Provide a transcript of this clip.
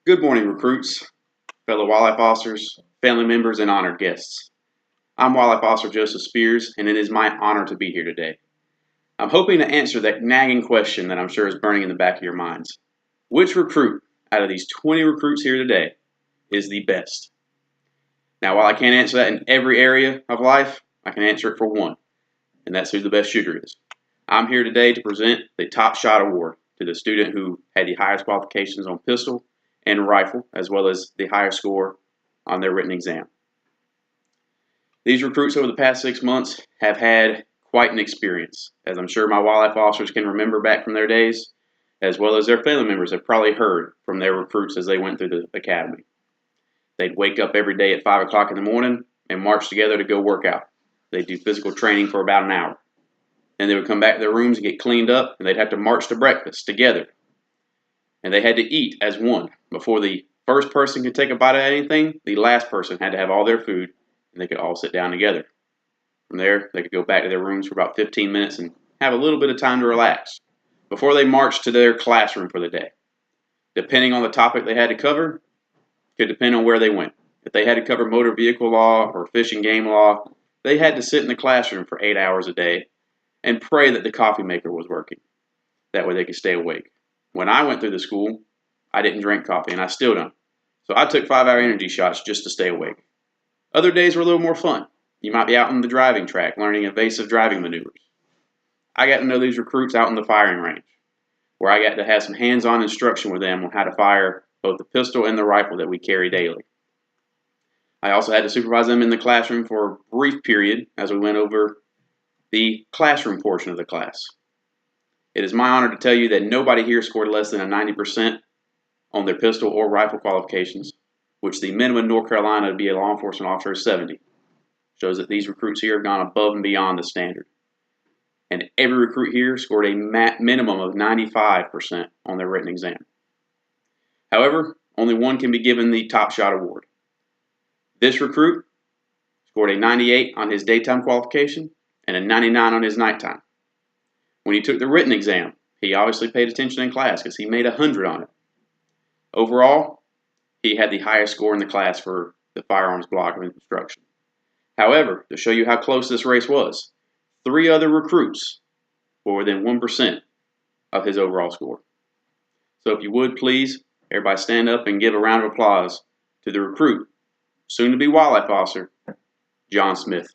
Good morning, recruits, fellow wildlife officers, family members, and honored guests. I'm Wildlife Officer Joseph Spears, and it is my honor to be here today. I'm hoping to answer that nagging question that I'm sure is burning in the back of your minds. Which recruit out of these 20 recruits here today is the best? Now, while I can't answer that in every area of life, I can answer it for one, and that's who the best shooter is. I'm here today to present the Top Shot Award to the student who had the highest qualifications on pistol and rifle, as well as the highest score on their written exam. These recruits over the past 6 months have had quite an experience, as I'm sure my wildlife officers can remember back from their days, as well as their family members have probably heard from their recruits as they went through the academy. They'd wake up every day at 5 o'clock in the morning and march together to go work out. They'd do physical training for about an hour. And they would come back to their rooms and get cleaned up, and they'd have to march to breakfast together. And they had to eat as one. Before the first person could take a bite of anything, the last person had to have all their food, and they could all sit down together. From there, they could go back to their rooms for about 15 minutes and have a little bit of time to relax before they marched to their classroom for the day. Depending on the topic they had to cover, could depend on where they went. If they had to cover motor vehicle law or fish and game law, they had to sit in the classroom for 8 hours a day and pray that the coffee maker was working. That way they could stay awake. When I went through the school, I didn't drink coffee, and I still don't. So I took 5-hour energy shots just to stay awake. Other days were a little more fun. You might be out on the driving track learning evasive driving maneuvers. I got to know these recruits out in the firing range, where I got to have some hands-on instruction with them on how to fire both the pistol and the rifle that we carry daily. I also had to supervise them in the classroom for a brief period as we went over the classroom portion of the class. It is my honor to tell you that nobody here scored less than a 90% on their pistol or rifle qualifications, which the minimum in North Carolina to be a law enforcement officer is 70. Shows that these recruits here have gone above and beyond the standard. And every recruit here scored a minimum of 95% on their written exam. However, only one can be given the Top Shot Award. This recruit scored a 98 on his daytime qualification and a 99 on his nighttime. When he took the written exam, he obviously paid attention in class because he made 100 on it. Overall, he had the highest score in the class for the firearms block of instruction. However, to show you how close this race was, 3 other recruits were within 1% of his overall score. So if you would, please, everybody stand up and give a round of applause to the recruit, soon to be wildlife officer, John Smith.